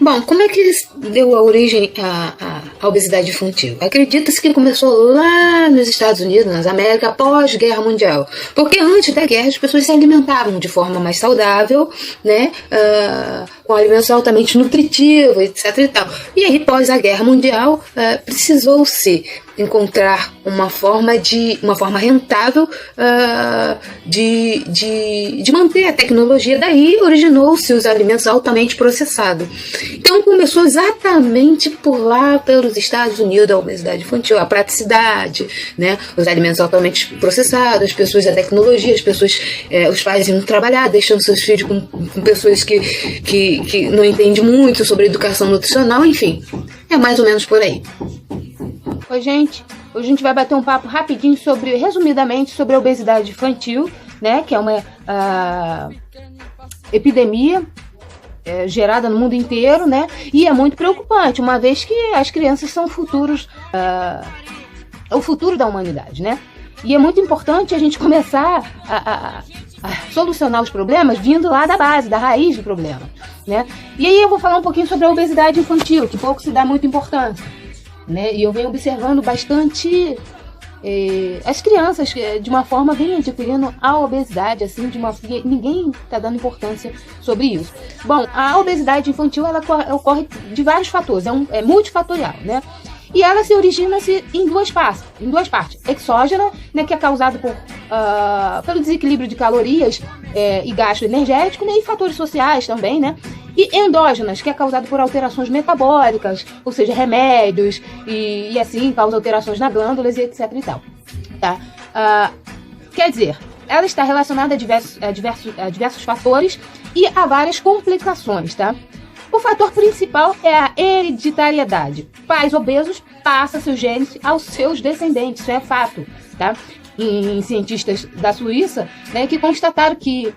Bom, como é que deu a origem à obesidade infantil? Acredita-se que começou lá nos Estados Unidos, nas Américas, após a Guerra Mundial. Porque antes da guerra as pessoas se alimentavam de forma mais saudável, né? Com alimentos altamente nutritivos, etc. E tal. E aí, após a Guerra Mundial, precisou-se encontrar uma forma rentável de manter a tecnologia. Daí originou-se os alimentos altamente processados. Então começou exatamente por lá, pelos Estados Unidos, a obesidade infantil, a praticidade, né? Os alimentos altamente processados, as pessoas, a tecnologia, as pessoas, os pais iam trabalhar, deixando seus filhos com pessoas que não entendem muito sobre educação nutricional, enfim, é mais ou menos por aí. Oi, gente. Hoje a gente vai bater um papo rapidinho resumidamente sobre a obesidade infantil, né? Que é uma epidemia gerada no mundo inteiro, né? E é muito preocupante, uma vez que as crianças são o futuro da humanidade, né? E é muito importante a gente começar a solucionar os problemas vindo lá da base, da raiz do problema, né? E aí eu vou falar um pouquinho sobre a obesidade infantil, que pouco se dá muita importância, né? E eu venho observando bastante as crianças de uma forma vêm adquirindo a obesidade, assim, ninguém está dando importância sobre isso. Bom, a obesidade infantil ela ocorre de vários fatores, é multifatorial, né? E ela se origina em duas partes. Exógena, né, que é causado pelo desequilíbrio de calorias e gasto energético, né, e fatores sociais também, né? E endógenas, que é causado por alterações metabólicas, ou seja, remédios, e assim causa alterações na glândulas e etc e tal. Tá? Quer dizer, ela está relacionada a diversos fatores e a várias complicações, tá? O fator principal é a hereditariedade. Pais obesos passam seus genes aos seus descendentes, isso é fato, tá? Em cientistas da Suíça, né, que constataram que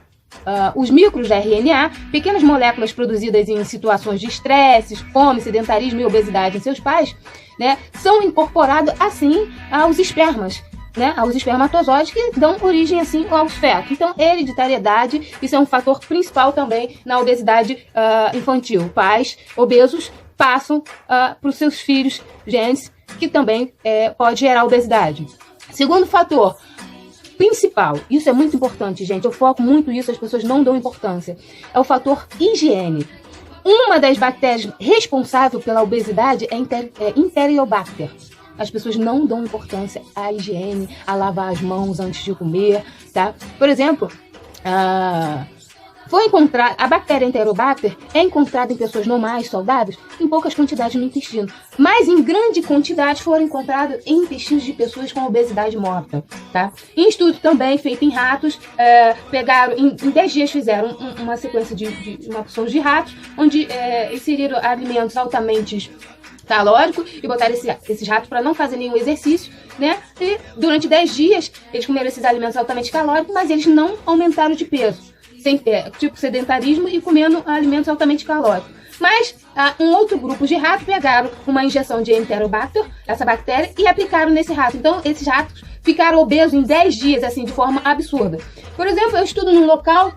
os micros da RNA, pequenas moléculas produzidas em situações de estresse, fome, sedentarismo e obesidade em seus pais, né, são incorporados assim aos espermas, né, aos espermatozoides que dão origem assim aos fetos. Então, hereditariedade, isso é um fator principal também na obesidade infantil. Pais obesos passam para os seus filhos genes que também pode gerar obesidade. Segundo fator principal, isso é muito importante, gente, eu foco muito nisso, as pessoas não dão importância, é o fator higiene. Uma das bactérias responsáveis pela obesidade é Enterobacter. As pessoas não dão importância à higiene, a lavar as mãos antes de comer, tá? Por exemplo, a bactéria Enterobacter é encontrada em pessoas normais, saudáveis, em poucas quantidades no intestino, mas em grande quantidade foram encontradas em intestinos de pessoas com obesidade mórbida, tá? Em estudo também feito em ratos, pegaram, em 10 dias fizeram uma sequência de uma porção de ratos, onde inseriram alimentos altamente calórico e botaram esses ratos para não fazer nenhum exercício, né? E durante 10 dias eles comeram esses alimentos altamente calóricos, mas eles não aumentaram de peso, tipo sedentarismo e comendo alimentos altamente calóricos. Mas um outro grupo de ratos pegaram uma injeção de Enterobacter, essa bactéria, e aplicaram nesse rato. Então esses ratos ficaram obesos em 10 dias, assim, de forma absurda. Por exemplo, eu estudo num local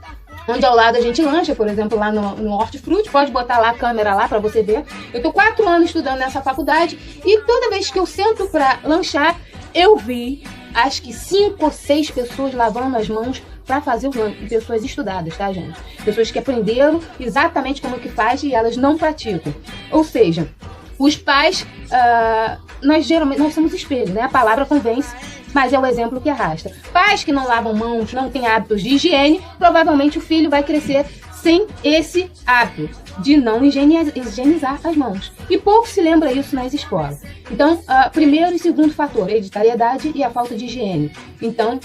onde ao lado a gente lancha, por exemplo, lá no Hortifruti, pode botar lá a câmera lá para você ver. Eu tô 4 anos estudando nessa faculdade e toda vez que eu sento para lanchar, eu vi, acho que 5 ou 6 pessoas lavando as mãos para fazer o lanche. Pessoas estudadas, tá, gente? Pessoas que aprenderam exatamente como que faz e elas não praticam. Ou seja, os pais, nós somos espelhos, né? A palavra convence, mas é o exemplo que arrasta. Pais que não lavam mãos, não têm hábitos de higiene, provavelmente o filho vai crescer sem esse hábito de não higienizar as mãos. E pouco se lembra isso nas escolas. Então, primeiro e segundo fator, hereditariedade e a falta de higiene. Então,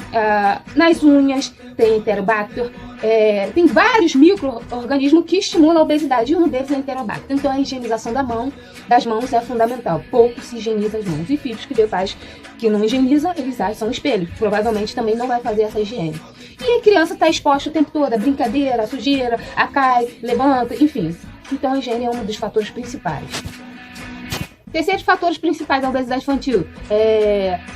nas unhas tem Enterobacter, tem vários micro-organismos que estimulam a obesidade, e um deles é Enterobacter. Então, a higienização das mãos é fundamental. Pouco se higieniza as mãos. E filhos que vê pais que não higienizam, eles são espelhos. Provavelmente também não vai fazer essa higiene. E a criança está exposta o tempo todo a brincadeira, a sujeira, a cai, levanta, enfim. Então a higiene é um dos fatores principais. Terceiro fatores principais da obesidade infantil,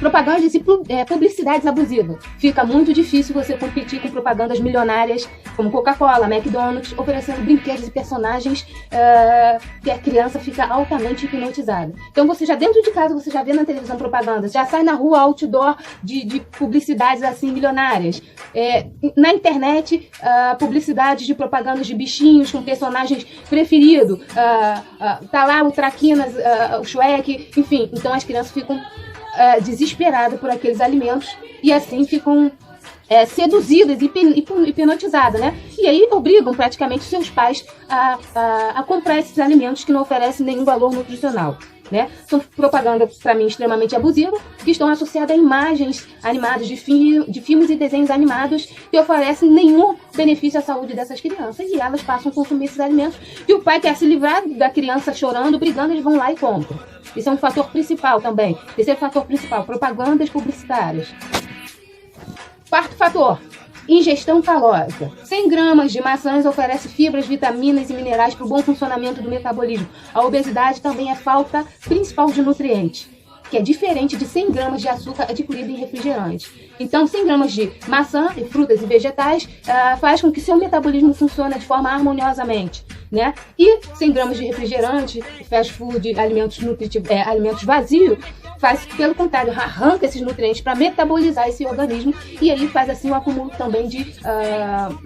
propagandas e publicidades abusivas. Fica muito difícil você competir com propagandas milionárias como Coca-Cola, McDonald's, oferecendo brinquedos e personagens que a criança fica altamente hipnotizada. Então você já dentro de casa, você já vê na televisão propaganda, já sai na rua outdoor de publicidades assim milionárias. Na internet, publicidades de propagandas de bichinhos com personagens preferidos. Tá lá o Traquinas, o Shrek, enfim. Então as crianças ficam desesperadas por aqueles alimentos e assim ficam seduzidas e hipnotizadas, né? E aí obrigam praticamente seus pais a comprar esses alimentos que não oferecem nenhum valor nutricional. Né? São propagandas, para mim, extremamente abusivas, que estão associadas a imagens animadas de filmes e desenhos animados que oferecem nenhum benefício à saúde dessas crianças, e elas passam a consumir esses alimentos, e o pai quer se livrar da criança chorando, brigando, eles vão lá e compram. Isso é um fator principal também. Terceiro fator principal, propagandas publicitárias. Quarto fator, ingestão calórica. 100 gramas de maçãs oferece fibras, vitaminas e minerais para o bom funcionamento do metabolismo. A obesidade também é falta principal de nutrientes, que é diferente de 100 gramas de açúcar adquirido em refrigerante. Então, 100 gramas de maçã, e frutas e vegetais faz com que seu metabolismo funcione de forma harmoniosamente, né? E 100 gramas de refrigerante, fast food, alimentos vazios, faz, pelo contrário, arranca esses nutrientes para metabolizar esse organismo, e aí faz assim o acúmulo também de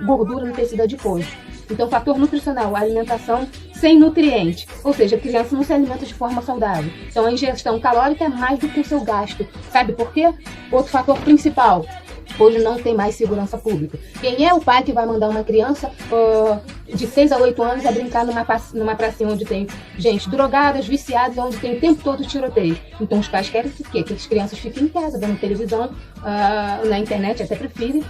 gordura no tecido adiposo. Então, fator nutricional, alimentação sem nutrientes, ou seja, a criança não se alimenta de forma saudável. Então, a ingestão calórica é mais do que o seu gasto. Sabe por quê? Outro fator principal, hoje não tem mais segurança pública. Quem é o pai que vai mandar uma criança de 6 a 8 anos a brincar numa pracinha onde tem gente drogadas, viciadas, onde tem o tempo todo tiroteio? Então os pais querem que as crianças fiquem em casa, vendo televisão, na internet, até prefere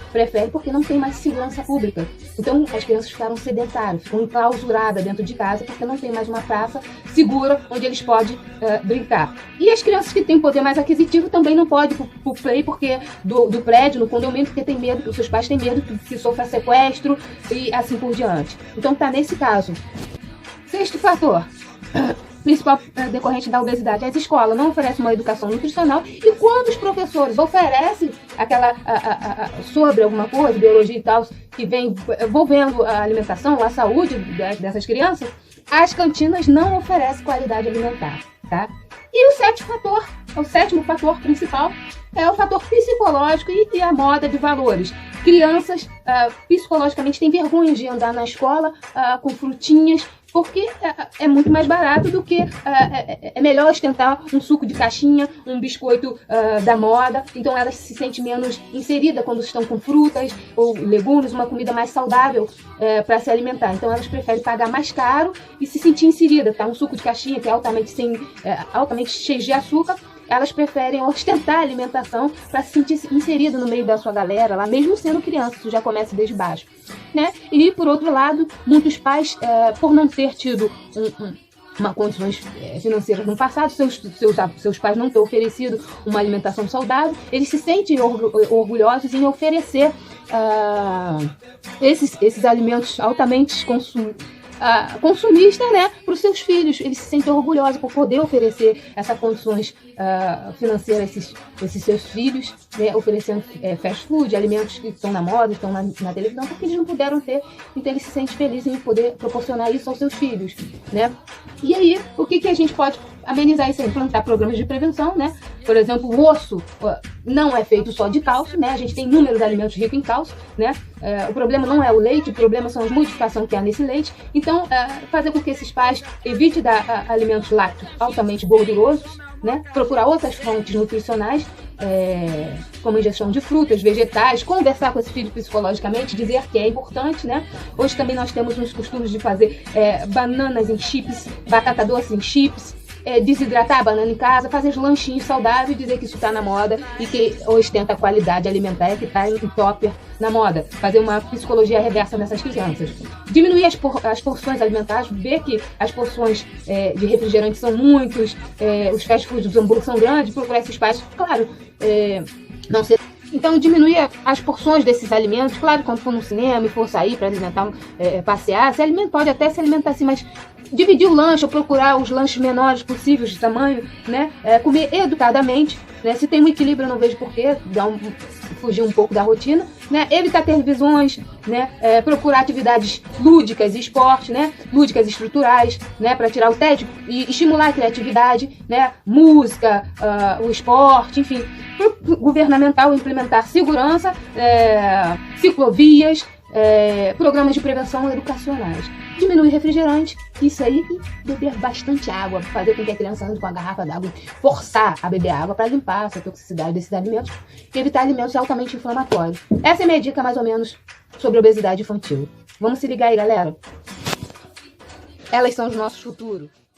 porque não tem mais segurança pública. Então as crianças ficaram sedentárias, ficam enclausuradas dentro de casa porque não tem mais uma praça segura onde eles podem brincar. E as crianças que têm poder mais aquisitivo também não podem pro play porque do prédio, no condomínio, porque tem medo, os seus pais têm medo que sofra sequestro e assim por diante. Então tá nesse caso. Sexto fator, principal decorrente da obesidade, as escolas não oferecem uma educação nutricional, e quando os professores oferecem aquela sobre alguma coisa, biologia e tal, que vem envolvendo a alimentação, a saúde dessas crianças, as cantinas não oferecem qualidade alimentar, tá? E o sétimo fator principal é o fator psicológico e a moda de valores. Crianças psicologicamente têm vergonha de andar na escola com frutinhas, porque é muito mais barato do que é melhor ostentar um suco de caixinha, um biscoito da moda. Então elas se sentem menos inseridas quando estão com frutas ou legumes, uma comida mais saudável para se alimentar. Então elas preferem pagar mais caro e se sentir inserida, tá? Um suco de caixinha que é altamente cheio de açúcar, elas preferem ostentar a alimentação para se sentir inserida no meio da sua galera, lá mesmo sendo criança, isso já começa desde baixo, né? E por outro lado, muitos pais, por não ter tido uma condições financeiras no passado, seus pais não ter oferecido uma alimentação saudável, eles se sentem orgulhosos em oferecer esses alimentos altamente consumista, né, para os seus filhos. Eles se sentem orgulhosos por poder oferecer essas condições financeiras a esses seus filhos, né, oferecendo fast food, alimentos que estão na moda, estão na televisão, porque eles não puderam ter. Então eles se sentem felizes em poder proporcionar isso aos seus filhos, né? E aí, o que a gente pode amenizar isso? Implantar programas de prevenção, né? Por exemplo, o osso não é feito só de cálcio, né? A gente tem inúmeros alimentos ricos em cálcio, né? O problema não é o leite, o problema são as modificações que há nesse leite. Então, fazer com que esses pais evitem dar alimentos lácteos altamente gordurosos, né? Procurar outras fontes nutricionais, como ingestão de frutas, vegetais, conversar com esse filho psicologicamente, dizer que é importante, né? Hoje também nós temos uns costumes de fazer bananas em chips, batata doce em chips, desidratar a banana em casa, fazer lanchinhos saudáveis, dizer que isso está na moda e que ostenta a qualidade alimentar que está em topper na moda. Fazer uma psicologia reversa nessas crianças. Diminuir as porções alimentares, ver que as porções de refrigerante são muitos, os fast foods, os hambúrgueres são grandes, procurar esses pais, claro, não ser... Então, diminuir as porções desses alimentos. Claro, quando for no cinema e for sair para alimentar, passear, pode até se alimentar assim, mas dividir o lanche ou procurar os lanches menores possíveis de tamanho, né? Comer educadamente, né? Se tem um equilíbrio, eu não vejo por que fugir um pouco da rotina, né? Evitar televisões, né? Procurar atividades lúdicas e esportes, né? Lúdicas e estruturais, né? Para tirar o tédio e estimular a criatividade, né? Música, o esporte, enfim. Governamental, implementar segurança, ciclovias, programas de prevenção educacionais. Diminuir refrigerante, isso aí, e beber bastante água, fazer com que a criança ande com a garrafa d'água, forçar a beber água para limpar essa toxicidade desses alimentos e evitar alimentos altamente inflamatórios. Essa é a minha dica, mais ou menos, sobre obesidade infantil. Vamos se ligar aí, galera? Elas são os nossos futuros.